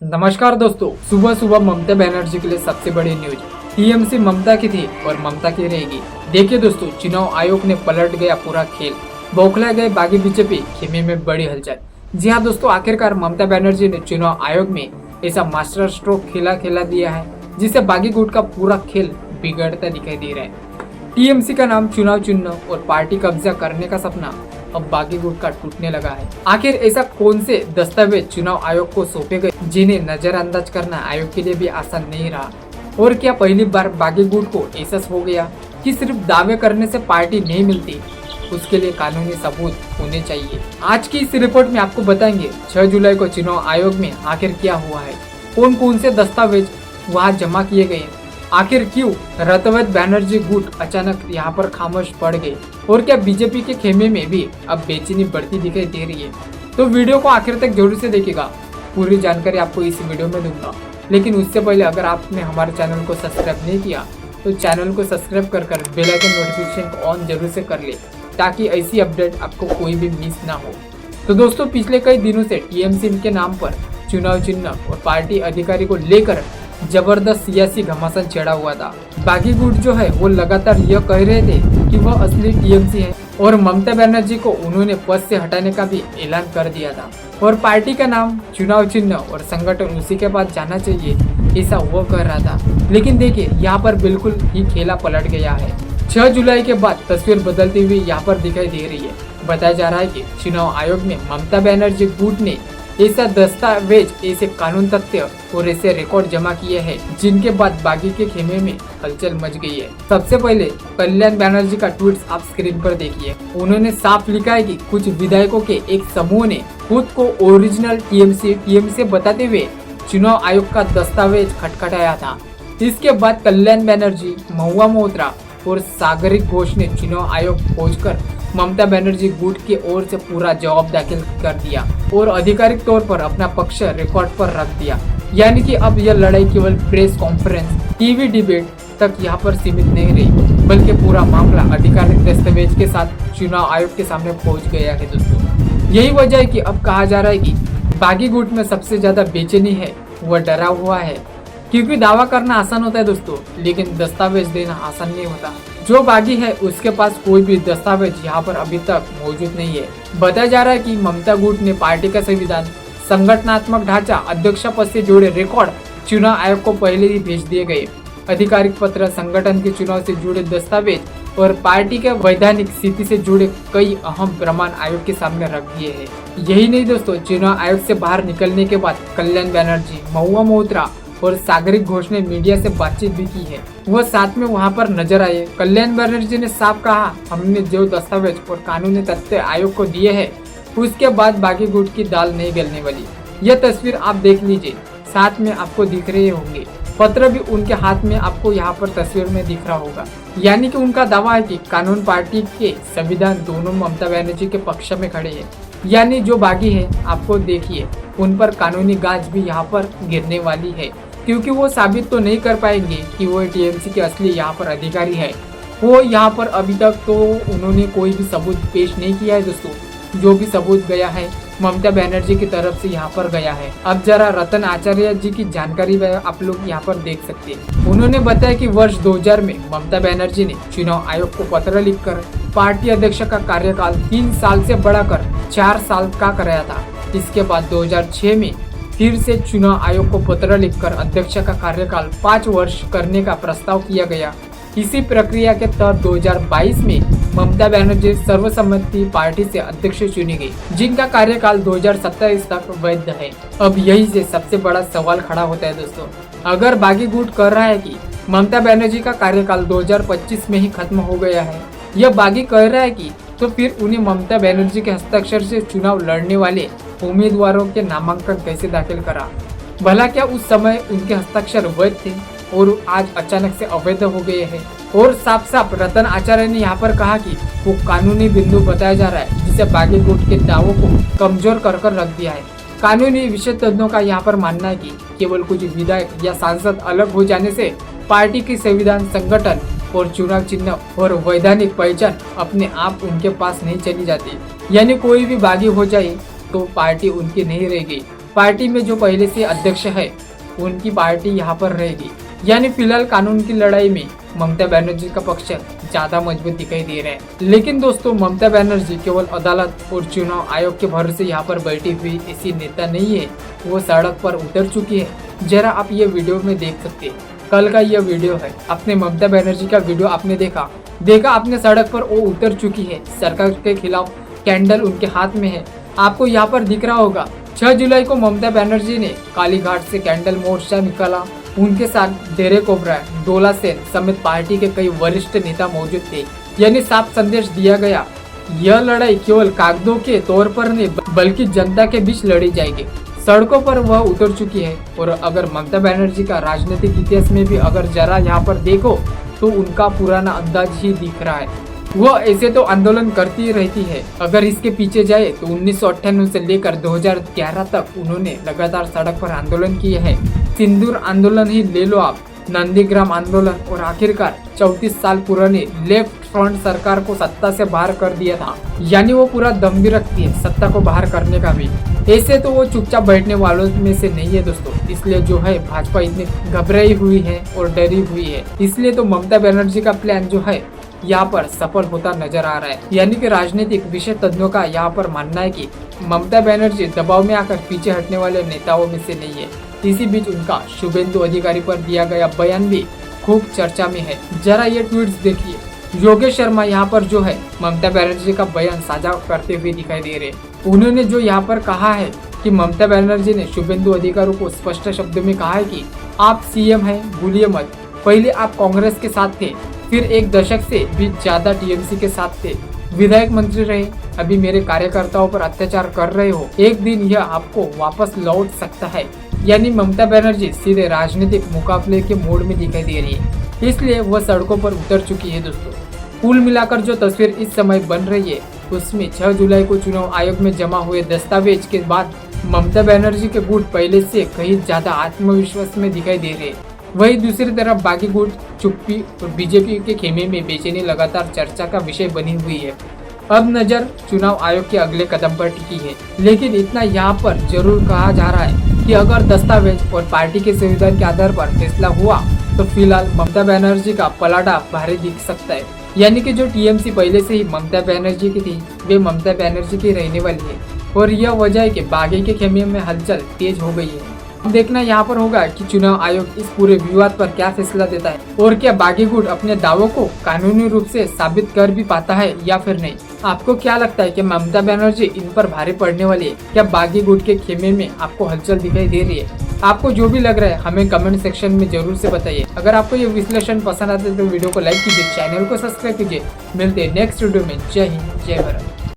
नमस्कार दोस्तों, सुबह सुबह ममता बनर्जी के लिए सबसे बड़ी न्यूज। टीएमसी ममता की थी और ममता की रहेगी। देखिए दोस्तों, चुनाव आयोग ने पलट गया पूरा खेल। बौखला गए बागी बीजेपी, खेमे में बड़ी हलचल। जी हाँ दोस्तों, आखिरकार ममता बनर्जी ने चुनाव आयोग में ऐसा मास्टर स्ट्रोक खेला दिया है जिससे बागी गुट का पूरा खेल बिगड़ता दिखाई दे रहा है। टीएमसी का नाम, चुनाव चिन्ह और पार्टी कब्जा करने का सपना अब बागी गुट का टूटने लगा है। आखिर ऐसा कौन से दस्तावेज चुनाव आयोग को सौंपे गए जिन्हें नजरअंदाज करना आयोग के लिए भी आसान नहीं रहा? और क्या पहली बार बागी गुट को एहसास हो गया कि सिर्फ दावे करने से पार्टी नहीं मिलती, उसके लिए कानूनी सबूत होने चाहिए। आज की इस रिपोर्ट में आपको बताएंगे 6 जुलाई को चुनाव आयोग में आखिर क्या हुआ है, कौन कौन से दस्तावेज वहाँ जमा किए गए, आखिर क्यों रतवत बनर्जी गुट अचानक यहाँ पर खामोश पड़ गए, और क्या बीजेपी के खेमे में भी अब बेचैनी बढ़ती दिखाई दे रही है। तो वीडियो को आखिर तक जरूर से देखिएगा, पूरी जानकारी आपको इस वीडियो में दूंगा। लेकिन उससे पहले अगर आपने हमारे चैनल को सब्सक्राइब नहीं किया तो चैनल को सब्सक्राइब कर बेल आइकन नोटिफिकेशन को ऑन जरूर से कर ले, ताकि ऐसी अपडेट आपको कोई भी मिस ना हो। तो दोस्तों, पिछले कई दिनों से टीएमसी के नाम पर चुनाव चिन्ह और पार्टी अधिकारी को लेकर जबरदस्त सियासी घमासान छेड़ा हुआ था। बागी गुट जो है वो लगातार यह कह रहे थे कि वह असली टीएमसी है और ममता बनर्जी को उन्होंने पद से हटाने का भी ऐलान कर दिया था, और पार्टी का नाम, चुनाव चिन्ह और संगठन उसी के बाद जाना चाहिए, ऐसा वो कह रहा था। लेकिन देखिए, यहाँ पर बिल्कुल ही खेला पलट गया है। 6 जुलाई के बाद तस्वीर बदलती हुई यहाँ पर दिखाई दे रही है। बताया जा रहा है कि चुनाव आयोग में ममता बनर्जी गुट ने ऐसा दस्तावेज, ऐसे कानून तथ्य और ऐसे रिकॉर्ड जमा किए हैं जिनके बाद बागी के खेमे में हलचल मच गई है। सबसे पहले कल्याण बनर्जी का ट्वीट आप स्क्रीन पर देखिए। उन्होंने साफ लिखा है कि कुछ विधायकों के एक समूह ने खुद को ओरिजिनल टीएमसी बताते हुए चुनाव आयोग का दस्तावेज खटखटाया था। इसके बाद कल्याण बनर्जी, महुआ मोहत्रा और सागरिक घोष ने चुनाव आयोग पहुंचकर ममता बनर्जी गुट की ओर से पूरा जवाब दाखिल कर दिया और आधिकारिक तौर पर अपना पक्ष रिकॉर्ड पर रख दिया। यानी कि अब यह लड़ाई केवल प्रेस कॉन्फ्रेंस, टीवी डिबेट तक यहाँ पर सीमित नहीं रही, बल्कि पूरा मामला आधिकारिक दस्तावेज के साथ चुनाव आयोग के सामने पहुंच गया है। दोस्तों, यही वजह है कि अब कहा जा रहा है कि बागी गुट में सबसे ज्यादा बेचैनी है, वह डरा हुआ है। क्योंकि दावा करना आसान होता है दोस्तों, लेकिन दस्तावेज देना आसान नहीं होता। जो बागी है उसके पास कोई भी दस्तावेज यहाँ पर अभी तक मौजूद नहीं है। बताया जा रहा है कि ममता गुट ने पार्टी का संविधान, संगठनात्मक ढांचा, अध्यक्ष पद से जुड़े रिकॉर्ड चुनाव आयोग को पहले ही भेज दिए गए। आधिकारिक पत्र, संगठन के चुनाव से जुड़े दस्तावेज और पार्टी के वैधानिक स्थिति से जुड़े कई अहम प्रमाण आयोग के सामने रख दिए हैं। यही नहीं दोस्तों, चुनाव आयोग से बाहर निकलने के बाद कल्याण बनर्जी, महुआ मोहत्रा और सागरिक घोष ने मीडिया से बातचीत भी की है। वह साथ में वहां पर नजर आए। कल्याण बनर्जी ने साफ कहा, हमने जो दस्तावेज और कानूनी तथ्य आयोग को दिए हैं, उसके बाद बागी गुट की दाल नहीं गलने वाली। यह तस्वीर आप देख लीजिए, साथ में आपको दिख रहे होंगे। पत्र भी उनके हाथ में आपको यहाँ पर तस्वीर में दिख रहा होगा। यानी कि उनका दावा है कि कानून, पार्टी के संविधान दोनों ममता बनर्जी के पक्ष में खड़े हैं। यानी जो बागी है, आपको देखिए, उन पर कानूनी गाज भी यहाँ पर गिरने वाली है, क्योंकि वो साबित तो नहीं कर पाएंगे कि वो टीएमसी के असली यहाँ पर अधिकारी है। वो यहाँ पर अभी तक तो उन्होंने कोई भी सबूत पेश नहीं किया है दोस्तों। जो भी सबूत गया है ममता बनर्जी की तरफ से यहाँ पर गया है। अब जरा रतन आचार्य जी की जानकारी आप लोग यहाँ पर देख सकते हैं। उन्होंने बताया कि वर्ष 2000 में ममता बनर्जी ने चुनाव आयोग को पत्र लिखकर पार्टी अध्यक्ष का कार्यकाल 3 साल से बढ़ाकर 4 साल का कराया था। इसके बाद 2006 में फिर से चुनाव आयोग को पत्र लिखकर अध्यक्ष का कार्यकाल 5 वर्ष करने का प्रस्ताव किया गया। इसी प्रक्रिया के तहत 2022 में ममता बनर्जी सर्वसम्मति पार्टी से अध्यक्ष चुनी गई, जिनका कार्यकाल 2027 तक वैध है। अब यही से सबसे बड़ा सवाल खड़ा होता है दोस्तों, अगर बागी गुट कर रहा है कि ममता बनर्जी का कार्यकाल 2025 में ही खत्म हो गया है, यह बागी कह रहा है कि तो फिर उन्हें ममता बनर्जी के हस्ताक्षर से चुनाव लड़ने वाले उम्मीदवारों के नामांकन कैसे दाखिल करा? भला क्या उस समय उनके हस्ताक्षर वैध थे और आज अचानक से अवैध हो गए हैं? और साफ साफ रतन आचार्य ने यहाँ पर कहा कि वो कानूनी बिंदु बताया जा रहा है, जिसे बागी गुट के दावों को कमजोर कर रख दिया है। कानूनी विशेषज्ञों का यहाँ पर मानना है कि केवल कुछ विधायक या सांसद अलग हो जाने से पार्टी की संविधान, संगठन और चुनाव चिन्ह और वैधानिक पहचान अपने आप उनके पास नहीं चली जाती। यानी कोई भी बागी हो जाए तो पार्टी उनकी नहीं रहेगी। पार्टी में जो पहले से अध्यक्ष है उनकी पार्टी यहाँ पर रहेगी। यानी फिलहाल कानून की लड़ाई में ममता बनर्जी का पक्ष ज्यादा मजबूत दिखाई दे रहा है। लेकिन दोस्तों, ममता बनर्जी केवल अदालत और चुनाव आयोग के भरोसे यहाँ पर बैठी हुई ऐसी नेता नहीं है, वो सड़क पर उतर चुकी है। जरा आप ये वीडियो में देख सकते हैं, कल का यह वीडियो है। अपने ममता बनर्जी का वीडियो आपने देखा आपने सड़क पर वो उतर चुकी है। सरकार के खिलाफ कैंडल उनके हाथ में है, आपको यहाँ पर दिख रहा होगा। 6 जुलाई को ममता बनर्जी ने कालीघाट से कैंडल मोर्चा निकाला। उनके साथ डेरेक ओब्रायन, डोला सेन समेत पार्टी के कई वरिष्ठ नेता मौजूद थे। यानी साफ संदेश दिया गया, यह लड़ाई केवल कागजों के तौर पर नहीं बल्कि जनता के बीच लड़ी जाएगी। सड़कों पर वह उतर चुकी है। और अगर ममता बनर्जी का राजनीतिक इतिहास में भी अगर जरा यहाँ पर देखो तो उनका पुराना अंदाज ही दिख रहा है। वह ऐसे तो आंदोलन करती रहती है। अगर इसके पीछे जाए तो 1998 से लेकर 2011 तक उन्होंने लगातार सड़क पर आंदोलन किए हैं। सिंदूर आंदोलन ही ले लो आप, नंदीग्राम आंदोलन, और आखिरकार 34 साल पुरानी लेफ्ट फ्रंट सरकार को सत्ता से बाहर कर दिया था। यानी वो पूरा दम भी रखती है सत्ता को बाहर करने का भी। ऐसे तो वो चुपचाप बैठने वालों में से नहीं है दोस्तों। इसलिए जो है भाजपा इतनी घबराई हुई है और डरी हुई है। इसलिए तो ममता बनर्जी का प्लान जो है यहाँ पर सफल होता नजर आ रहा है। यानी कि राजनीतिक विशेषज्ञों का यहाँ पर मानना है कि ममता बनर्जी दबाव में आकर पीछे हटने वाले नेताओं में से नहीं है। इसी बीच उनका शुभेंदु अधिकारी पर दिया गया बयान भी खूब चर्चा में है। जरा ये ट्वीट्स देखिए। योगेश शर्मा यहाँ पर जो है ममता बनर्जी का बयान साझा करते हुए दिखाई दे रहे हैं। उन्होंने जो यहाँ पर कहा है कि ममता बनर्जी ने शुभेंदु अधिकारी को स्पष्ट शब्दों में कहा है कि आप सीएम हैं, भूलिए मत। पहले आप कांग्रेस के साथ थे, फिर 1 दशक से भी ज्यादा टीएमसी के साथ थे, विधायक मंत्री रहे, अभी मेरे कार्यकर्ताओं पर अत्याचार कर रहे हो। एक दिन यह आपको वापस लौट सकता है। यानी ममता बनर्जी सीधे राजनीतिक मुकाबले के मोड में दिखाई दे रही है, इसलिए वह सड़कों पर उतर चुकी है दोस्तों। कुल मिलाकर जो तस्वीर इस समय बन रही है उसमें 6 जुलाई को चुनाव आयोग में जमा हुए दस्तावेज के बाद ममता बनर्जी के गुट पहले से कहीं ज्यादा आत्मविश्वास में दिखाई दे रहे हैं। वही दूसरी तरफ बागी गुट चुप्पी और बीजेपी के खेमे में बेचैनी लगातार चर्चा का विषय बनी हुई है। अब नजर चुनाव आयोग के अगले कदम पर टिकी है। लेकिन इतना यहाँ पर जरूर कहा जा रहा है कि अगर दस्तावेज और पार्टी के संविधान के आधार पर फैसला हुआ तो फिलहाल ममता बनर्जी का पलड़ा भारी दिख सकता है। यानी कि जो टीएमसी पहले से ही ममता बनर्जी की थी वे ममता बनर्जी की रहने वाली है। और यह वजह है कि बागी के खेमे में हलचल तेज हो गई है। देखना यहाँ पर होगा कि चुनाव आयोग इस पूरे विवाद पर क्या फैसला देता है और क्या बागी गुट अपने दावों को कानूनी रूप से साबित कर भी पाता है या फिर नहीं। आपको क्या लगता है कि ममता बनर्जी इन पर भारी पड़ने वाली है? क्या बागी गुट के खेमे में आपको हलचल दिखाई दे रही है? आपको जो भी लग रहा है हमें कमेंट सेक्शन में जरूर से बताइए। अगर आपको ये विश्लेषण पसंद आता है तो वीडियो को लाइक कीजिए, चैनल को सब्सक्राइब कीजिए। मिलते हैं नेक्स्ट वीडियो में। जय हिंद, जय भारत।